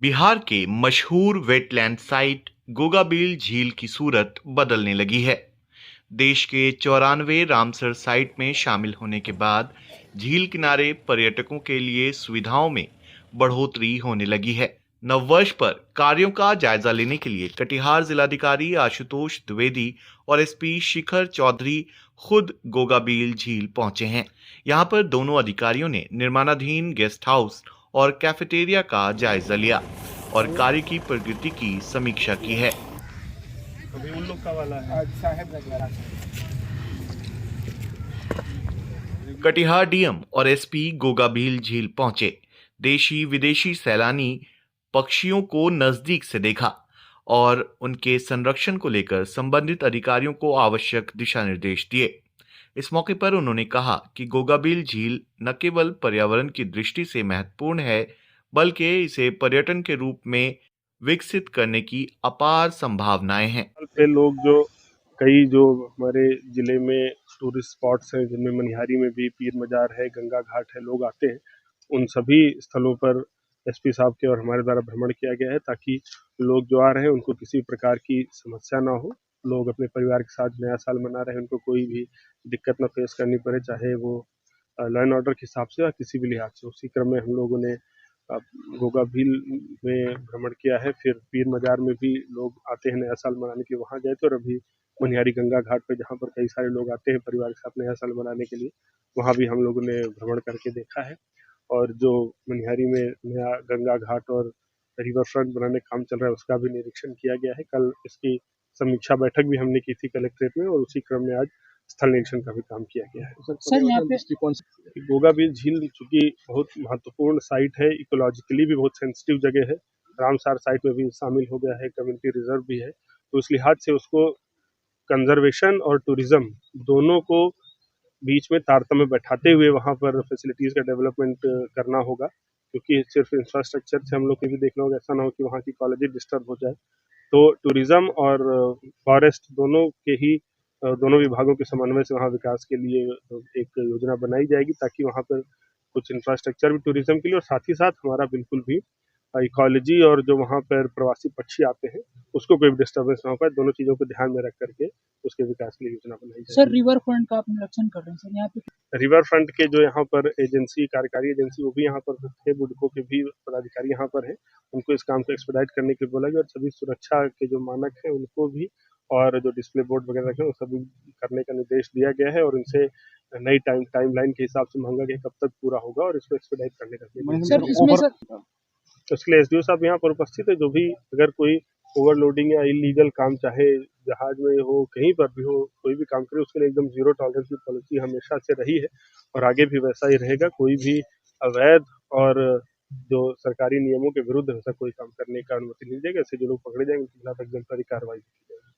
बिहार के मशहूर wetland site गोगाबील झील की सूरत बदलने लगी है। देश के 94 रामसर साइट में शामिल होने के बाद झील किनारे पर्यटकों के लिए सुविधाओं में बढ़ोतरी होने लगी है। नववर्ष पर कार्यों का जायजा लेने के लिए कटिहार जिलाधिकारी आशुतोष द्विवेदी और एसपी शिखर चौधरी खुद गोगाबील झील पहुंचे हैं। यहां पर दोनों अधिकारियों ने निर्माणाधीन गेस्ट हाउस और कैफेटेरिया का जायजा लिया और कार्य की प्रगति की समीक्षा की है। अभी उन लोग का वाला है। कटिहार डीएम और एसपी गोगाबील झील पहुंचे। देशी विदेशी सैलानी पक्षियों को नजदीक से देखा और उनके संरक्षण को लेकर संबंधित अधिकारियों को आवश्यक दिशा निर्देश दिए। इस मौके पर उन्होंने कहा कि गोगाबील झील न केवल पर्यावरण की दृष्टि से महत्वपूर्ण है, बल्कि इसे पर्यटन के रूप में विकसित करने की अपार संभावनाएं हैं। पे लोग जो हमारे जिले में टूरिस्ट स्पॉट्स हैं, जिनमें मनिहारी में भी पीर मजार है, गंगा घाट है, लोग आते हैं। उन सभी स्थलों पर एसपी साहब के और हमारे द्वारा भ्रमण किया गया है, ताकि लोग जो आ रहे हैं उनको किसी प्रकार की समस्या ना हो। लोग अपने परिवार के साथ नया साल मना रहे हैं, उनको कोई भी दिक्कत ना फेस करनी पड़े, चाहे वो लॉ एंड ऑर्डर के हिसाब से या किसी भी लिहाज से। उसी क्रम में हम लोगों ने गोगाबील में भ्रमण किया है, फिर पीर मजार में भी लोग आते हैं नया साल मनाने के लिए, वहाँ गए थे। और अभी मनिहारी गंगा घाट पे, जहाँ पर कई सारे लोग आते हैं परिवार के साथ नया साल मनाने के लिए, वहाँ भी हम लोगों ने भ्रमण करके देखा है। और जो मनिहारी में नया गंगा घाट और रिवर फ्रंट बनाने का काम चल रहा है, उसका भी निरीक्षण किया गया है। कल इसकी समीक्षा बैठक भी हमने की थी कलेक्ट्रेट में, और उसी क्रम में आज स्थल निरीक्षण का भी काम किया गया है। सर यहाँ पे गोगाबील झील चूंकि बहुत महत्वपूर्ण साइट है, इकोलॉजिकली भी बहुत सेंसिटिव जगह है, रामसार साइट में भी शामिल हो गया है, कम्युनिटी रिजर्व भी है, तो इस लिहाज से उसको कंजर्वेशन और टूरिज्म दोनों को बीच में तारतम्य बैठाते हुए वहाँ पर फैसिलिटीज का डेवलपमेंट करना होगा। क्योंकि सिर्फ इंफ्रास्ट्रक्चर से हम लोग को भी देखना होगा, ऐसा ना हो कि वहाँ की इकोलॉजी डिस्टर्ब हो जाए। तो टूरिज्म और फॉरेस्ट दोनों के ही दोनों विभागों के समन्वय से वहाँ विकास के लिए एक योजना बनाई जाएगी, ताकि वहाँ पर कुछ इंफ्रास्ट्रक्चर भी टूरिज्म के लिए, और साथ ही साथ हमारा बिल्कुल भी इकोलॉजी और जो वहाँ पर प्रवासी पक्षी आते हैं उसको कोई भी डिस्टर्बेंस ना हो पाए। दोनों चीज़ों को ध्यान में रख करके उसके विकास के लिए योजना बनाई जाएगी। सर रिवर फ्रंट का आप निरीक्षण कर रहे हैं सर यहाँ पे? रिवर फ्रंट के जो यहाँ पर एजेंसी, कार्यकारी एजेंसी, वो भी यहाँ पर थे, बुडको के भी पदाधिकारी यहाँ पर हैं। उनको इस काम को एक्सपेडाइट करने के लिए बोला गया, और सभी सुरक्षा के जो मानक हैं उनको भी, और जो डिस्प्ले बोर्ड वगैरह है वो सभी करने का निर्देश दिया गया है। और इनसे नई टाइमलाइन के हिसाब से मांगा गया कब तक पूरा होगा, और इसको एक्सपेडाइट करने का सर इसमें सर उसके लिए एसडीओ साहब यहाँ पर उपस्थित है। जो भी अगर कोई ओवरलोडिंग या इलीगल काम, चाहे जहाज में हो, कहीं पर भी हो, कोई भी काम करे, उसके लिए एकदम जीरो टॉलरेंस की पॉलिसी हमेशा से रही है और आगे भी वैसा ही रहेगा। कोई भी अवैध और जो सरकारी नियमों के विरुद्ध ऐसा कोई काम करने का अनुमति नहीं देगा। ऐसे जो लोग पकड़े जाएंगे उनके खिलाफ एग्जम्पलरी कार्रवाई की जाएगी।